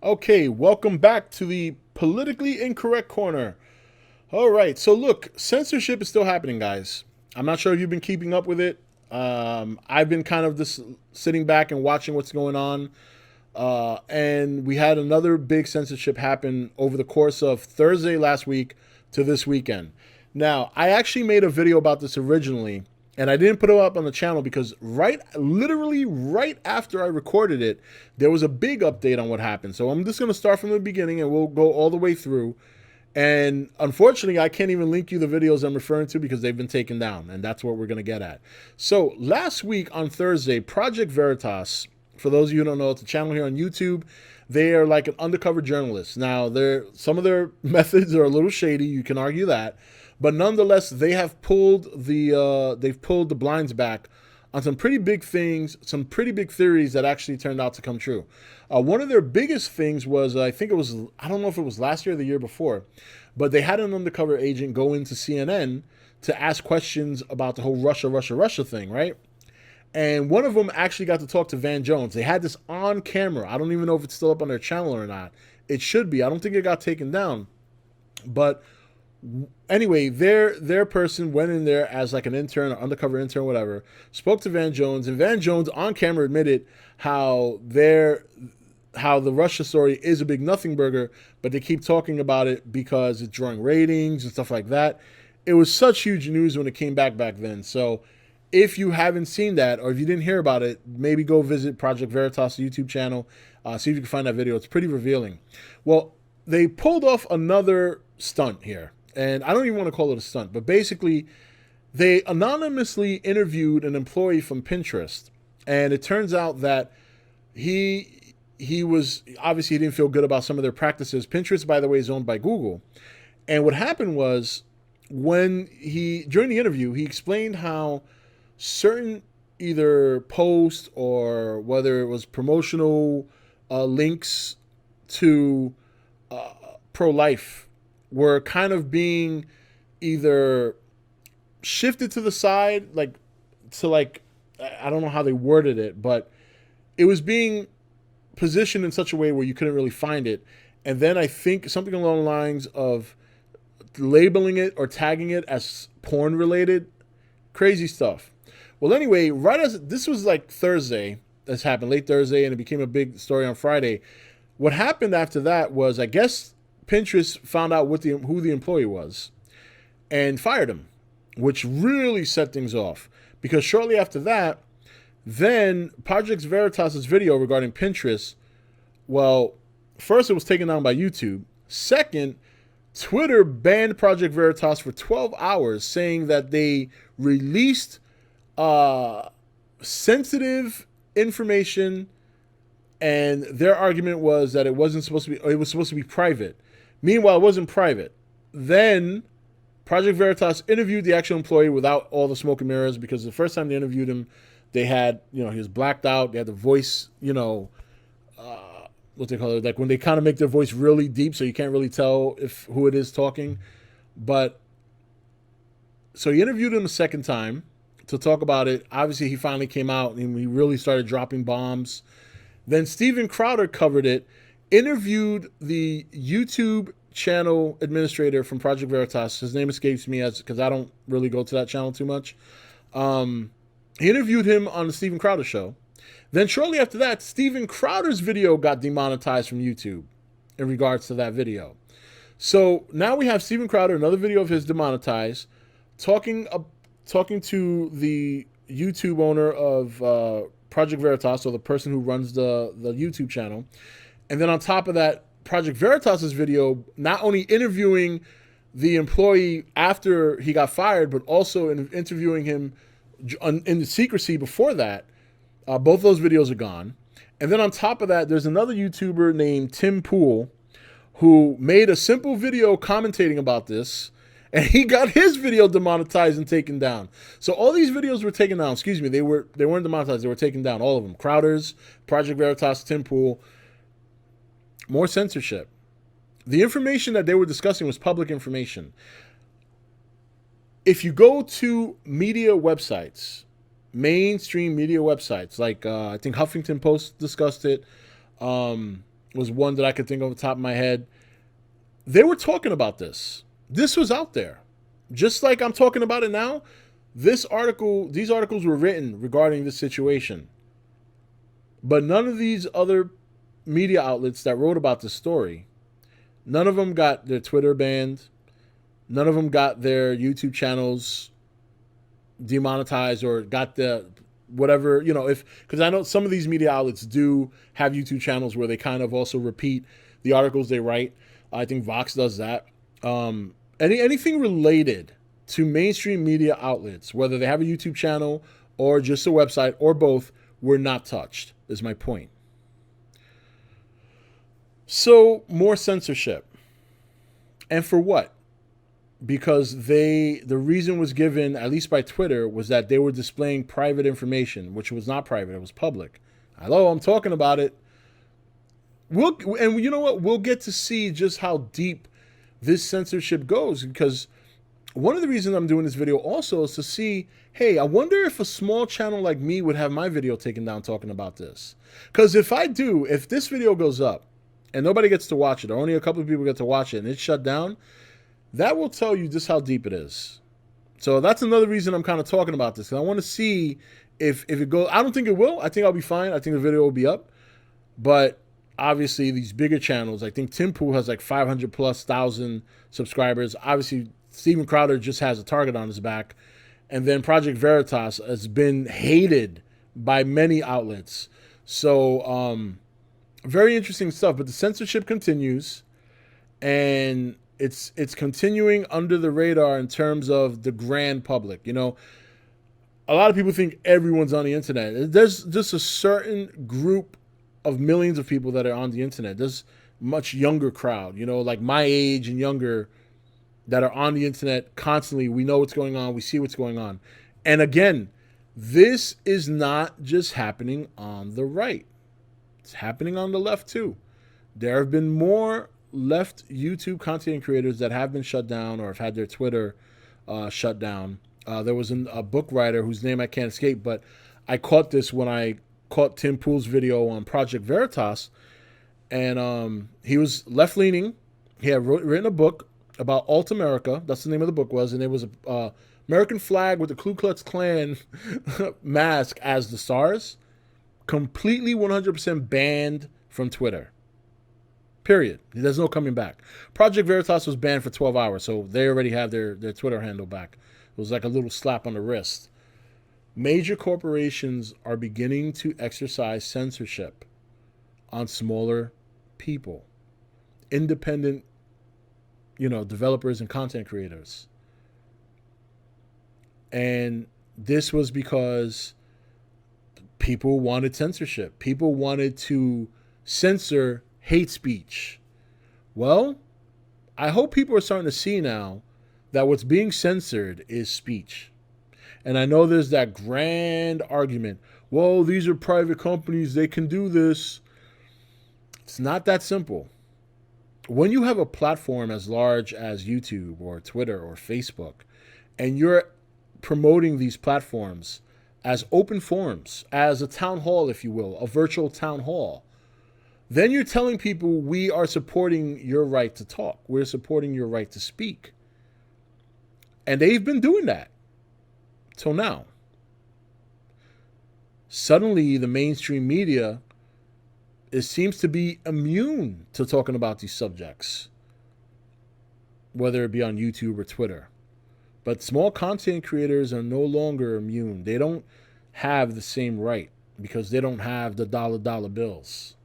Okay, welcome back to the politically incorrect corner. All right, so look, censorship is still happening, guys. I'm not sure if you've been keeping up with it. I've been kind of just sitting back and watching what's going on. And we had another big censorship happen over the course of Thursday last week to this weekend. Now, I actually made a video about this originally, and I didn't put it up on the channel because literally right after I recorded it, there was a big update on what happened. So I'm just going to start from the beginning and we'll go all the way through. And unfortunately, I can't even link you the videos I'm referring to because they've been taken down, and that's what we're going to get at. So last week on Thursday, Project Veritas, for those of you who don't know, it's a channel here on YouTube. They are like an undercover journalist. Now, some of their methods are a little shady. You can argue that, but nonetheless, they've pulled the blinds back on some pretty big things, some pretty big theories that actually turned out to come true. One of their biggest things was, I don't know if it was last year or the year before, but they had an undercover agent go into CNN to ask questions about the whole Russia thing, right? And one of them actually got to talk to Van Jones. They had this on camera. I don't even know if it's still up on their channel or not. It should be. I don't think it got taken down. But anyway, their person went in there as like an intern or undercover intern, whatever, spoke to Van Jones, and Van Jones on camera admitted how the Russia story is a big nothing burger, but they keep talking about it because it's drawing ratings and stuff like that. It was such huge news when it came back then. So if you haven't seen that or if you didn't hear about it, maybe go visit Project Veritas YouTube channel, see if you can find that video. It's pretty revealing. Well, they pulled off another stunt here, and I don't even want to call it a stunt, but basically they anonymously interviewed an employee from Pinterest, and it turns out that he was obviously, he didn't feel good about some of their practices. Pinterest, by the way, is owned by Google. And what happened was, during the interview, he explained how certain either posts or whether it was promotional links to pro-life were kind of being either shifted to the side, I don't know how they worded it, but it was being positioned in such a way where you couldn't really find it. And then I think something along the lines of labeling it or tagging it as porn related. Crazy stuff. Well, anyway, right as this was like Thursday, this happened late Thursday, and it became a big story on Friday. What happened after that was, I guess Pinterest found out who the employee was and fired him, which really set things off. Because shortly after that, then Project Veritas' video regarding Pinterest, well, first it was taken down by YouTube. Second, Twitter banned Project Veritas for 12 hours, saying that they released sensitive information, and their argument was that it was supposed to be private. Meanwhile, it wasn't private. Then Project Veritas interviewed the actual employee without all the smoke and mirrors, because the first time they interviewed him, they had, he was blacked out. They had the voice, what they call it, like when they kind of make their voice really deep so you can't really tell who it is talking. But so he interviewed him a second time to talk about it. Obviously, he finally came out and he really started dropping bombs. Then Steven Crowder covered it, interviewed the YouTube channel administrator from Project Veritas. His name escapes me because I don't really go to that channel too much. He interviewed him on the Steven Crowder show. Then shortly after that, Steven Crowder's video got demonetized from YouTube in regards to that video. So now we have Steven Crowder, another video of his demonetized, talking to the YouTube owner of Project Veritas, or the person who runs the YouTube channel. And then on top of that, Project Veritas' video not only interviewing the employee after he got fired, but also interviewing him in the secrecy before that. Both those videos are gone. And then on top of that, there's another YouTuber named Tim Pool who made a simple video commentating about this, and he got his video demonetized and taken down. So all these videos were taken down. Excuse me, they weren't demonetized. They were taken down, all of them. Crowder's, Project Veritas, Tim Pool. More censorship. The information that they were discussing was public information. If you go to media websites, mainstream media websites, like I think Huffington Post discussed it, was one that I could think of off the top of my head. They were talking about this. This was out there. Just like I'm talking about it now, these articles were written regarding this situation. But none of these other media outlets that wrote about this story, none of them got their Twitter banned. None of them got their YouTube channels demonetized or got the whatever, because I know some of these media outlets do have YouTube channels where they kind of also repeat the articles they write. I think Vox does that. Anything related to mainstream media outlets, whether they have a YouTube channel or just a website or both, were not touched, is my point. So, more censorship. And for what? Because the reason was given, at least by Twitter, was that they were displaying private information, which was not private, it was public. Hello, I'm talking about it. And you know what? We'll get to see just how deep this censorship goes, because one of the reasons I'm doing this video also is to see, hey, I wonder if a small channel like me would have my video taken down talking about this. Because if this video goes up and nobody gets to watch it, or only a couple of people get to watch it and it's shut down, that will tell you just how deep it is. So that's another reason I'm kind of talking about this, because I want to see if it goes. I don't think it will. I think I'll be fine. I think the video will be up. But obviously these bigger channels, I think Tim Pool has like 500,000+ subscribers. Obviously Steven Crowder just has a target on his back. And then Project Veritas has been hated by many outlets. So very interesting stuff. But the censorship continues, and it's continuing under the radar in terms of the grand public. A lot of people think everyone's on the internet. There's just a certain group of millions of people that are on the internet. There's a much younger crowd, like my age and younger, that are on the internet constantly. We know what's going on. We see what's going on. And again, this is not just happening on the right. It's happening on the left too. There have been more left YouTube content creators that have been shut down or have had their Twitter shut down. There was a book writer whose name I can't escape, but I caught this when I caught Tim Pool's video on Project Veritas, and he was left-leaning. He had written a book about Alt America. That's the name of the book was, and there was a American flag with the Ku Klux Klan mask as the stars. Completely 100% banned from Twitter. Period. There's no coming back. Project Veritas was banned for 12 hours, so they already have their Twitter handle back. It was like a little slap on the wrist. Major corporations are beginning to exercise censorship on smaller people, independent, developers and content creators. And this was because people wanted censorship. People wanted to censor hate speech. Well, I hope people are starting to see now that what's being censored is speech. And I know there's that grand argument. Well, these are private companies. They can do this. It's not that simple. When you have a platform as large as YouTube or Twitter or Facebook, and you're promoting these platforms as open forums, as a town hall, if you will, a virtual town hall, then you're telling people we are supporting your right to talk. We're supporting your right to speak. And they've been doing that till now. Suddenly, the mainstream media seems to be immune to talking about these subjects, whether it be on YouTube or Twitter. But small content creators are no longer immune. They don't have the same right because they don't have the dollar bills.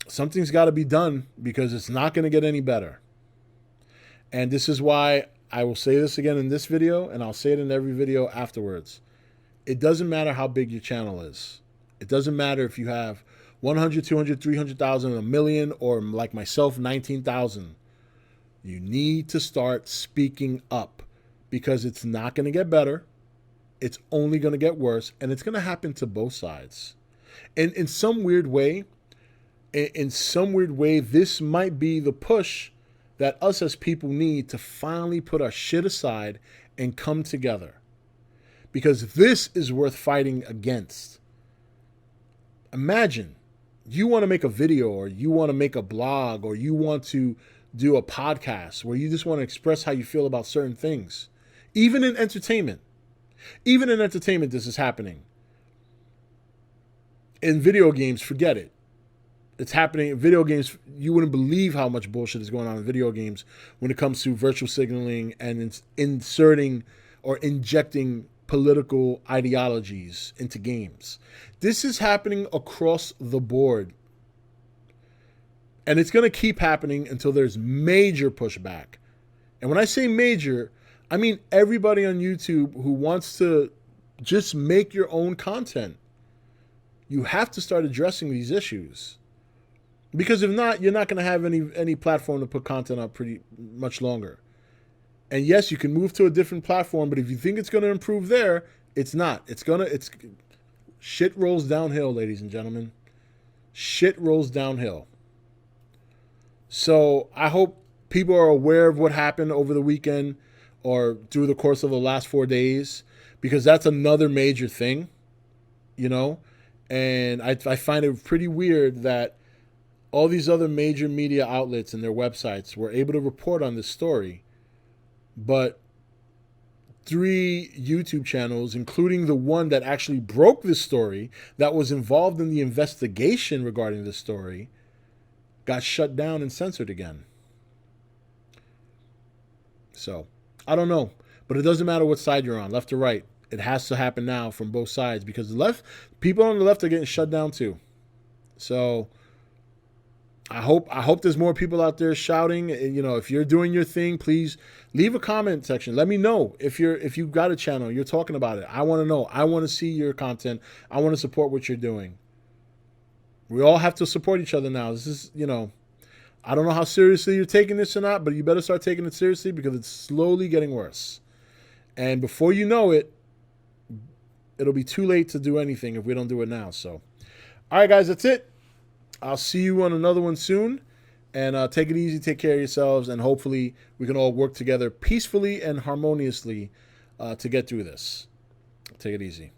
Something's got to be done because it's not going to get any better. And this is why I will say this again in this video, and I'll say it in every video afterwards. It doesn't matter how big your channel is. It doesn't matter if you have 100, 200, 300,000, a million, or like myself, 19,000. You need to start speaking up because it's not going to get better. It's only going to get worse, and it's going to happen to both sides. And in some weird way, this might be the push that us as people need to finally put our shit aside and come together. Because this is worth fighting against. Imagine you want to make a video, or you want to make a blog, or you want to do a podcast where you just want to express how you feel about certain things. Even in entertainment. Even in entertainment, this is happening. In video games, forget it. It's happening in video games. You wouldn't believe how much bullshit is going on in video games when it comes to virtual signaling and inserting or injecting political ideologies into games. This is happening across the board. And it's going to keep happening until there's major pushback. And when I say major, I mean everybody on YouTube who wants to just make your own content. You have to start addressing these issues. Because if not, you're not going to have any platform to put content up pretty much longer. And yes, you can move to a different platform, but if you think it's going to improve there, it's not. Shit rolls downhill, ladies and gentlemen. Shit rolls downhill. So I hope people are aware of what happened over the weekend or through the course of the last 4 days, because that's another major thing, you know? And I find it pretty weird that all these other major media outlets and their websites were able to report on this story, but 3 YouTube channels, including the one that actually broke this story, that was involved in the investigation regarding this story, got shut down and censored again. So, I don't know. But it doesn't matter what side you're on, left or right. It has to happen now from both sides, because people on the left are getting shut down too. So, I hope there's more people out there shouting. You know, if you're doing your thing, please leave a comment section. Let me know if you've got a channel, you're talking about it. I want to know. I want to see your content. I want to support what you're doing. We all have to support each other now. This is, you know, I don't know how seriously you're taking this or not, but you better start taking it seriously, because it's slowly getting worse. And before you know it, it'll be too late to do anything if we don't do it now. So, all right, guys, that's it. I'll see you on another one soon. And take it easy, take care of yourselves, and hopefully we can all work together peacefully and harmoniously to get through this. Take it easy.